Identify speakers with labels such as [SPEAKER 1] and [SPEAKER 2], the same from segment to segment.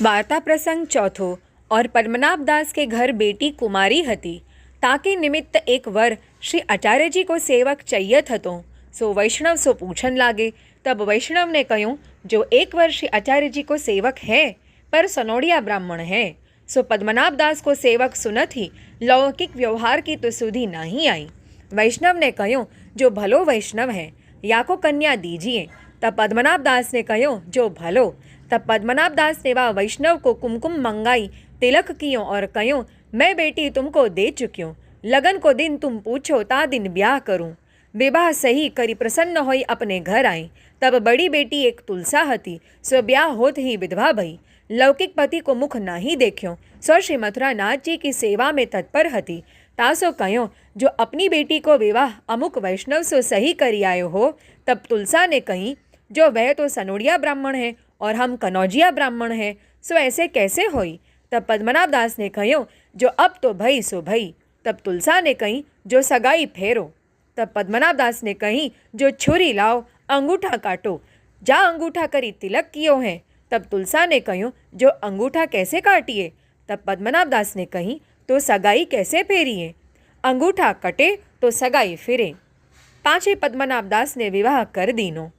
[SPEAKER 1] वार्ता प्रसंग चौथो। और पद्मनाभ दास के घर बेटी कुमारी हती। ताके निमित्त एक वर श्री आचार्य जी को सेवक चाहिए थतो। सो वैष्णव सो पूछन लागे। तब वैष्णव ने कह्યું, जो एक वर श्री आचार्य जी को सेवक है पर सनोड़िया ब्राह्मण है, सो पद्मनाभ दास को सेवक सुनथी लौकिक व्यवहार की तो सुधी नहीं आई। वैष्णव ने कह्યું, जो भलो वैष्णव है या को कन्या दीजिए। तब पद्मनाभ दास ने कह्યું, जो भलो। तब पद्मनाभ दास ने वह वैष्णव को कुमकुम मंगाई, तिलक कियो और कह्યું, मैं बेटी तुमको दे चुक्यों। लगन को दिन तुम पूछो ता दिन ब्याह करूं। विवाह सही करी प्रसन्न होई अपने घर आई। तब बड़ी बेटी एक तुलसा हती, सो ब्याह होत ही विधवा भई। लौकिक पति को मुख नहीं देख्यो, सो श्री मथुरा नाथ जी की सेवा में तत्पर हती। तासो कह्यो, जो अपनी बेटी को विवाह अमुक वैष्णव सो सही करी आयो हो। तब तुलसा ने कही, जो वह तो सनोड़िया ब्राह्मण है और हम कनौजिया ब्राह्मण हैं, सो ऐसे कैसे होई। तब पद्मनाभ दास ने कह्यो, जो अब तो भई सो भई। तब तुलसा ने कही, जो सगाई फेरो। तब पद्मनाभ दास ने कही, जो छुरी लाओ अंगूठा काटो। जा अंगूठा करी तिलक कियो है। तब तुलसा ने कह्यो, जो अंगूठा कैसे काटिए। तब पद्मनाभ दास ने कही, तो सगाई कैसे फेरिए। अंगूठा कटे तो सगाई फिरे। पाछे पद्मनाभ दास ने विवाह कर दीनो।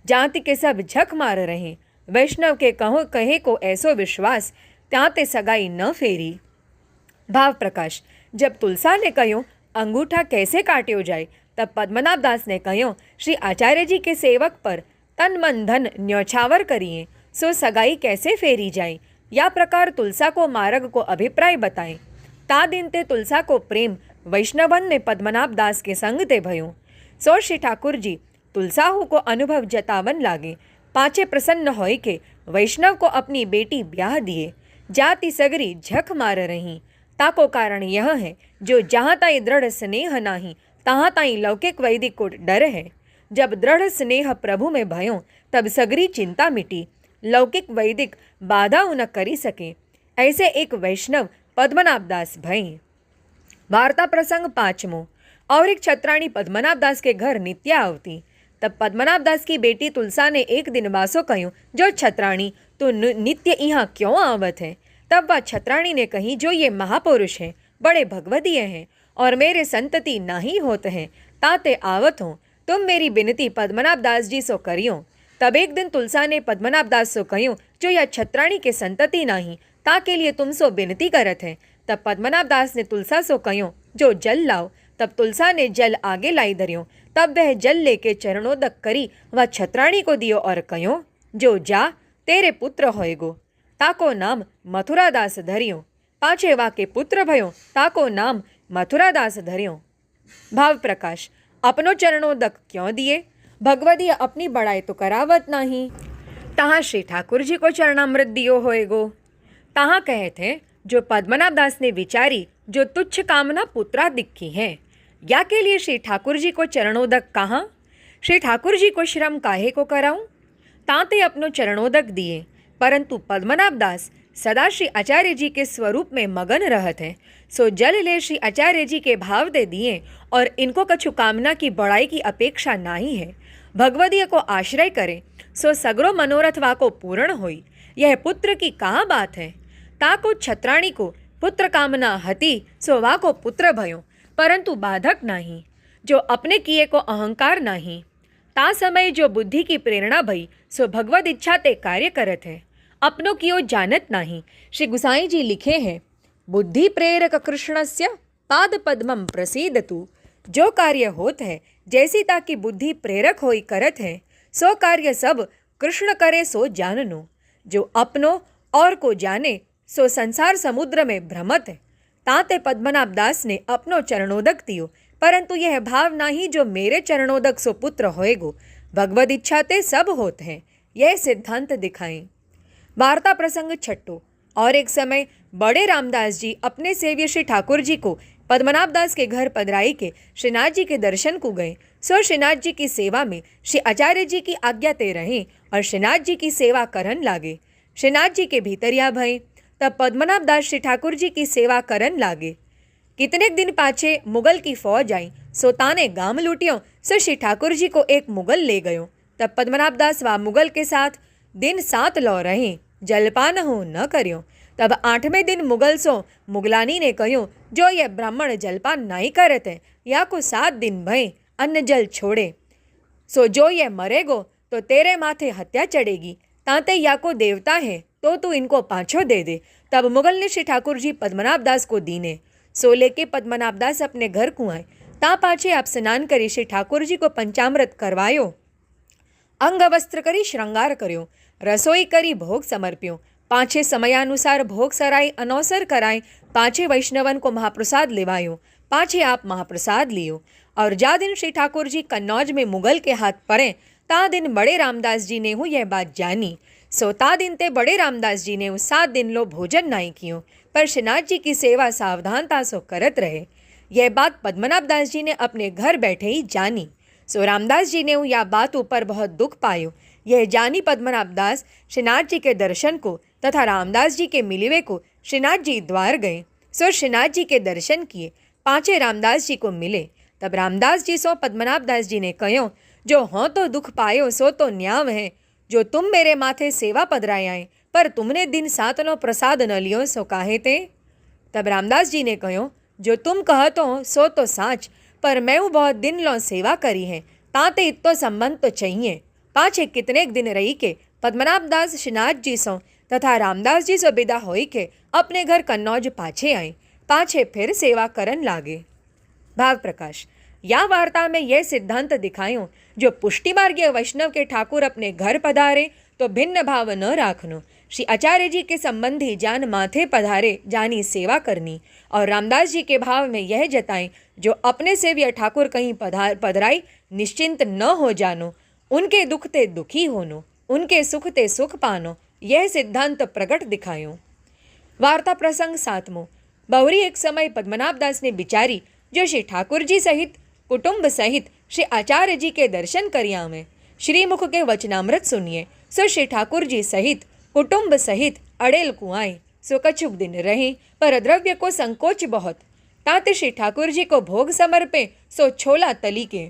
[SPEAKER 1] जाति के सब झक मार रहे। वैष्णव के कहे को ऐसो विश्वास, त्याते सगाई न फेरी। भाव प्रकाश। जब तुलसा ने कह्यो, अंगूठा कैसे काट्यो जाए। तब पद्मनाभ दास ने कह्यो, श्री आचार्य जी के सेवक पर तन मन धन न्यौछावर करिए, सो सगाई कैसे फेरी जाए। या प्रकार तुलसा को मार्ग को अभिप्राय बताए। ता दिन ते तुलसा को प्रेम वैष्णवन ने पद्मनाभ दास के संग ते भयो। सो श्री ठाकुर जी तुलसाहू को अनुभव जतावन लागे। पाछे प्रसन्न होय के वैष्णव को अपनी बेटी ब्याह दिए। जाति सगरी झक मार रही। ताको कारण यह है, जो जहाँ ताई दृढ़ स्नेह नाही, तहाँ ताई लौकिक वैदिक को डर है। जब दृढ़ स्नेह प्रभु में भयो, तब सगरी चिंता मिटी। लौकिक वैदिक बाधा न करी सके। ऐसे एक वैष्णव पद्मनाभ दास भई। वार्ता प्रसंग पांचमो। और एक छत्राणी पद्मनाभ दास के घर नित्य आवती। तब पद्मनाभ दास की बेटी तुलसा ने एक दिन वासो कह्યું, जो छत्राणी तो नित्य यहाँ क्यों आवत है। तब वह छत्राणी ने कही, जो ये महापुरुष हैं, बड़े भगवदीय हैं और मेरे संतति नहीं होते हैं, ताते आवत हो। तुम मेरी विनती पद्मनाभ दास जी सो करियो। तब एक दिन तुलसा ने पद्मनाभ दास सो कह्યું, जो यह छत्राणी के संतति नहीं, ताके लिए तुम सो विनती करत है। तब पद्मनाभ दास ने तुलसा सो कह्યું, जो जल लाओ। तब तुलसा ने जल आगे लाई धरियो। तब वह जल लेके चरणोदक करी वह छत्राणी को दियो और कह्यो, जो जा तेरे पुत्र होएगो। ताको नाम मथुरादास धरियो। पाछे वाके पुत्र भयो, ताको नाम मथुरादास धरियो। भाव प्रकाश। अपनो चरणोदक क्यों दिए। भगवदीय अपनी बड़ाई तो करावत नहीं। तहाँ श्री ठाकुर जी को चरणामृत दियो होएगो। तहाँ कहे थे, जो पद्मनाभ दास ने विचारी, जो तुच्छ कामना पुत्रादिक की है, या के लिए श्री ठाकुर जी को चरणोदक कहाँ। श्री ठाकुर जी को श्रम काहे को कराऊं। तांते अपनो चरणोदक दिए। परंतु पद्मनाभ दास सदा श्री आचार्य जी के स्वरूप में मगन रहत हैं। सो जल ले श्री आचार्य जी के भाव दे दिए और इनको कछु कामना की बड़ाई की अपेक्षा नहीं है। भगवदीय को आश्रय करे, सो सगरो मनोरथ वाको पूर्ण होई। यह पुत्र की कहाँ बात है। ताको छत्राणी को पुत्र कामना हती, सो वाको पुत्र भयो, परंतु बाधक नहीं। जो अपने किए को अहंकार नहीं। ता समय जो बुद्धि की प्रेरणा भई, सो भगवद इच्छा ते कार्य करत है। अपनों कियो जानत नहीं। श्री गुसाई जी लिखे हैं, बुद्धि प्रेरक कृष्णस्य पाद पद्मम प्रसीदतु। जो कार्य होत है, जैसी ताकि बुद्धि प्रेरक होई करत है, सो कार्य सब कृष्ण करे सो जाननो। जो अपनो और को जाने, सो संसार समुद्र में भ्रमत है। ताते पद्मनाभ दास ने अपनो चरणोदक दियो, परंतु यह भाव नहीं, जो मेरे चरणोदक सो पुत्र होएगो। भगवद इच्छा ते सब होते हैं, यह सिद्धांत दिखाएं। वार्ता प्रसंग छठो। और एक समय बड़े रामदास जी अपने सेव्य श्री ठाकुर जी को पद्मनाभ दास के घर पधराई के श्रीनाथ जी के दर्शन को गए। सो श्रीनाथ जी की सेवा में श्री आचार्य जी की आज्ञा ते रहे और श्रीनाथ जी की सेवा करन लागे। श्रीनाथ जी के भीतरिया भय। तब पद्मनाभ दास श्री ठाकुर जी की सेवा करन लागे। कितने दिन पाछे मुगल की फौज आई, सो ताने गाम लूटियो। सो श्री ठाकुर जी को एक मुगल ले गयो। तब पद्मनाभ दास वा मुगल के साथ दिन 7 लौ रहे। જલપાન હું ન કર્યો. તબ 8વેं दिन मुगल सो मुगलानी ने કહ્યું, જો ये ब्राह्मण जलपान नहीं करते या को 7 दिन भय अन्न जल छोड़े, सो जो ये मरेगो तो तेरे माथे हत्या चढ़ेगी. तांते या को देवता है तो तू इनको पाछो दे दे. तब मुगल ने श्री ठाकुर जी पद्मनाभ दास को दीने. सो लेके पद्मनाभ दास अपने घर को आए. ता पाछे आप स्नान કરી શ્રી ઠાકુરજી को पंचामृत करवायो, अंग वस्त्र કરી श्रृंगार કર્યો, रसोई કરી भोग समर्प्यो. पाछे समयानुसार भोग सराय अनौसर कराय. पाछे वैष्णवन को महाप्रसाद लेवायो. पाछे आप महाप्रसाद लियो. और जा दिन श्री ठाकुर जी कन्नौज में मुगल के हाथ पड़े, ता दिन बड़े रामदास जी ने हूँ यह बात जानी. सो ता दिन ते बड़े रामदास जी ने 7 दिन लो भोजन नहीं कियो, पर श्रीनाथ जी की सेवा सावधानता सो करत रहे. यह बात पद्मनाभ दास जी ने अपने घर बैठे ही जानी. सो रामदास जी ने यह बात ऊपर बहुत दुख पायो. यह जानी पद्मनाभ दास श्रीनाथ जी के दर्शन को तथा रामदास जी के मिलिवे को श्रीनाथ जी द्वार गए. सो श्रीनाथ जी के दर्शन किए. पाछे रामदास जी को मिले. तब रामदास जी सो पद्मनाभ दास जी ने कहो, जो हों तो दुख पायो सो तो न्याव है. जो तुम मेरे माथे सेवा पधराए आए, पर तुमने दिन 7 नो प्रसाद न लियो, सो काहे ते. तब रामदास जी ने कहो, जो तुम कहतो सो तो साच, पर मैं बहुत दिन लो सेवा करी है, ताते इतो संबंध तो चाहिए. पाछे कितने दिन रही के पद्मनाभ दास श्रीनाथ जी सो तथा रामदास जी सो विदा होई के अपने घर कन्नौज पाछे आए. पाछे फिर सेवा करन लागे. भाव प्रकाश. या वार्ता में यह सिद्धांत दिखायो, जो पुष्टि मार्गीय वैष्णव के ठाकुर अपने घर पधारे तो भिन्न भाव न राखनो. श्री आचार्य जी के संबंधी जान माथे पधारे जानी सेवा करनी. और रामदास जी के भाव में यह जताएं, जो अपने सेव्य ठाकुर कहीं पधराई निश्चिंत न हो जानो, उनके दुख ते दुखी होनो, उनके सुख ते सुख पानो. यह सिद्धांत प्रकट दिखायो. वार्ता प्रसंग 7मो. बहुरी एक समय पद्मनाभ दास ने बिचारी, जो श्री ठाकुर जी सहित कुटुंब सहित श्री आचार्य जी के दर्शन करिया में श्रीमुख के वचनामृत सुनिए. सो श्री ठाकुर जी सहित कुटुंब सहित अड़ेल कुआए. सो कछुक दिन रहे, पर द्रव्य को संकोच बहुत. ताते श्री ठाकुर जी को भोग समर्पे. सो छोला तली के.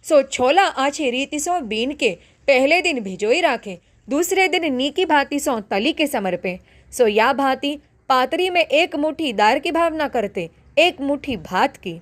[SPEAKER 1] सो छोला आछी रीति सो बीन के पहले दिन भिजोई राखे, दूसरे दिन नीकी भांति सो तली के समर्पे. सो या भांति पातरी में 1 मुट्ठी दार की भावना करते, 1 मुट्ठी भात की,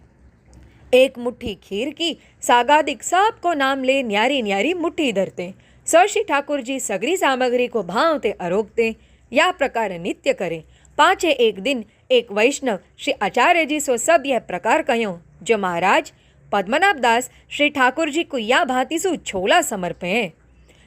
[SPEAKER 1] 1 मुट्ठी खीर की, सागादिक सबको नाम ले न्यारी न्यारी मुट्ठी धरते. सो श्री ठाकुर जी सगरी सामग्री को भावते अरोगते. या प्रकार नित्य करे. पाछे एक दिन एक वैष्णव श्री आचार्य जी सो सब यह प्रकार कहो, जो महाराज पद्मनाभ दास श्री ठाकुर जी को या भांति सु छोला समर्पे हैं.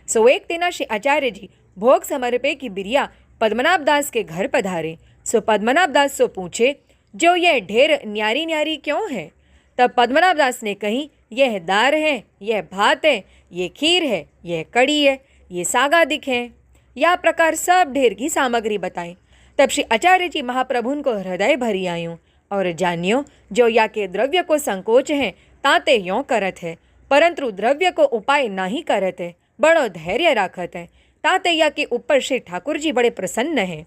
[SPEAKER 1] सो एक दिन श्री आचार्य जी भोग समर्पे की बिरिया पद्मनाभ दास के घर पधारे. सो पद्मनाभ दास सो पूछे, जो यह ढेर न्यारी न्यारी क्यों है. तब पद्मनाभ दास ने कही, यह दार है, यह भात है, ये खीर है, यह कड़ी है, ये सागादिक है. या प्रकार सब ढेर की सामग्री बताई. तब श्री आचार्य जी महाप्रभुन को हृदय भरी आयो और जानियो, जो या के द्रव्य को संकोच है, ताते यों करत है, परंतु द्रव्य को उपाय नहीं करत है, बड़ो धैर्य राखत है. ताते या के ऊपर श्री ठाकुर जी बड़े प्रसन्न हैं.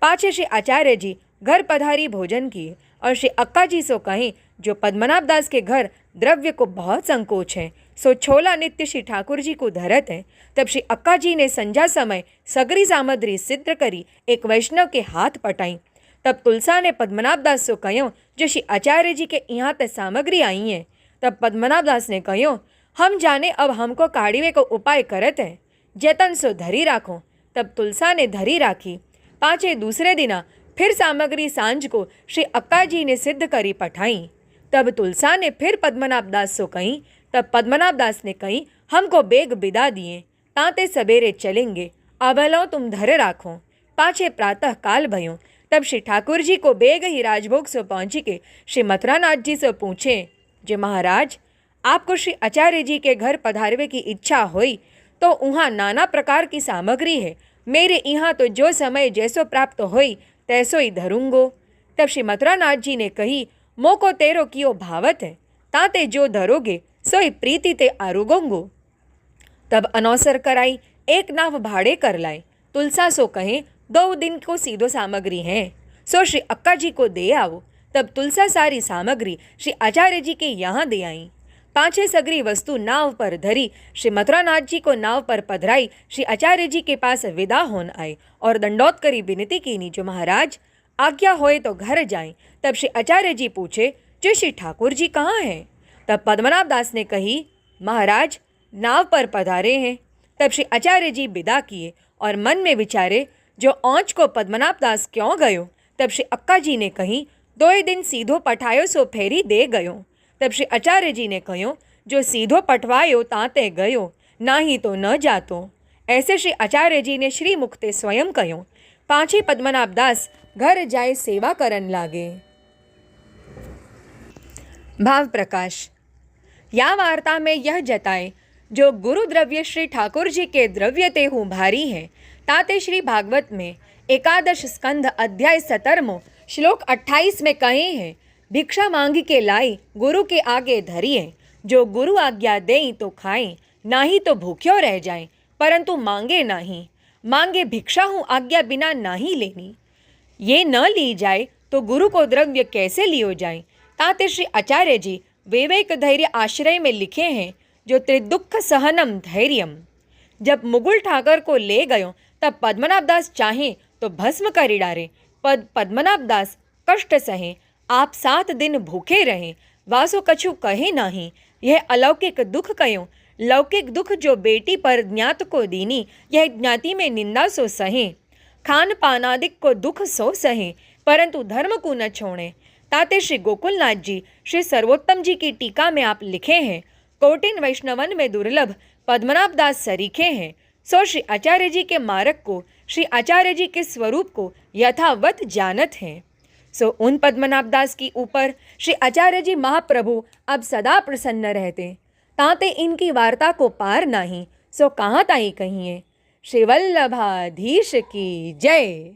[SPEAKER 1] पाछे श्री आचार्य जी घर पधारी भोजन किए और श्री अक्का जी सो कहें, जो पद्मनाभ दास के घर द्रव्य को बहुत संकोच है, सो छोला नित्य श्री ठाकुर जी को धरत है. तब श्री अक्का जी ने संध्या समय सगरी सामग्री सिद्ध करी एक वैष्णव के हाथ पटाई. तब तुलसा ने पद्मनाभ दास सो कहो, जो श्री आचार्य जी के यहाँ तक सामग्री आई है. तब पद्मनाभ दास ने कहो, हम जाने अब हमको काढ़ीवे को उपाय करत है, जतन सो धरी राखो. तब तुलसा ने धरी राखी. पाछे दूसरे दिना फिर सामग्री सांझ को श्री अक्का जी ने सिद्ध करी पठाई. तब तुलसा ने फिर पद्मनाभ दास सो कही. तब पद्मनाभ दास ने कही, हमको बेग बिदा दिए, ताते सवेरे चलेंगे, अबलो तुम धरे राखो. पाछे प्रातः काल भयो. तब श्री ठाकुर जी को बेग ही राजभोग से पहुँची के श्री मथुरानाथ जी से पूछे, जो महाराज आपको श्री आचार्य जी के घर पधारवे की इच्छा हुई तो वहाँ नाना प्रकार की सामग्री है. मेरे यहाँ तो जो समय जैसो प्राप्त होई तैसो ही धरूंगो. तब श्री मथुरानाथ जी ने कही, मोको तेरो कियो भावत है, ताते जो धरोगे सोई प्रीति ते आरोगोंगो. तब अनौसर कराई, 1 नाव भाड़े कर लाए. तुलसा सो कहे, 2 दिन को सीधो सामग्री है, सो श्री अक्का जी को दे आओ. तब तुलसा सारी सामग्री श्री आचार्य जी के यहाँ दे आई. पांचे सगरी वस्तु नाव पर धरी श्री मथुरानाथ जी को नाव पर पधराई श्री आचार्य जी के पास विदा होन आए और दंडौत करी विनती कीनी, जो महाराज आज्ञा होए तो घर जाएं। तब श्री आचार्य जी पूछे, जो श्री ठाकुर जी कहाँ हैं? तब पद्मनाभ दास ने कही, महाराज नाव पर पधारे हैं। तब श्री आचार्य जी विदा किए और मन में विचारे, जो औंच को पद्मनाभ दास क्यों गयो? तब श्री अक्का जी ने कही, 2 दिन सीधो पठायो सो फेरी दे गयो। तब श्री आचार्य जी ने कहो, जो सीधो पटवायो ताते गयो, नाही तो न जातो। ऐसे श्री आचार्य जी ने श्री मुक्ते स्वयं कहो। पाछे पद्मनाभ दास घर जाए सेवा करन लागे। भाव प्रकाश। या वार्ता में यह जताए, जो गुरु द्रव्य श्री ठाकुर जी के द्रव्य ते हूँ भारी है, ताते श्री भागवत में 11 स्कंध अध्याय 17 श्लोक 28 में कहे हैं, भिक्षा मांग के लाई गुरु के आगे धरिए, जो गुरु आज्ञा दें तो खाएं, नाही तो भूख्यो रह जाएं, परंतु मांगे नहीं। मांगे भिक्षा हूँ आज्ञा बिना नहीं लेनी। ये न ली जाए तो गुरु को द्रव्य कैसे लियो जाए? ताते श्री आचार्य जी विवेक धैर्य आश्रय में लिखे हैं, जो त्रिदुख सहनम धैर्यम। जब मुगुल ठाकर को ले गयो तब पद्मनाभ दास चाहें तो भस्म करी डारे, पद्मनाभ दास कष्ट सहे, आप 7 दिन भूखे रहें, वासो कछु कहे नहीं। यह अलौकिक दुख कयो। लौकिक दुख जो बेटी पर ज्ञात को दीनी, यह ज्ञाति में निंदा सो सहे। खान पानादिक को दुख सो सहे, परंतु धर्म को न छोड़े। ताते श्री गोकुलनाथ जी श्री सर्वोत्तम जी की टीका में आप लिखे हैं, कोटिन वैष्णवन में दुर्लभ पद्मनाभ दास सरीखे हैं। सो श्री आचार्य जी के मार्ग को, श्री आचार्य जी के स्वरूप को यथावत जानत हैं। सो उन पद्मनाभ दास की ऊपर श्री आचार्य जी महाप्रभु अब सदा प्रसन्न रहते। ताते इनकी वार्ता को पार नहीं, सो कहाँ ताई कहिए। श्री वल्लभाधीश की जय।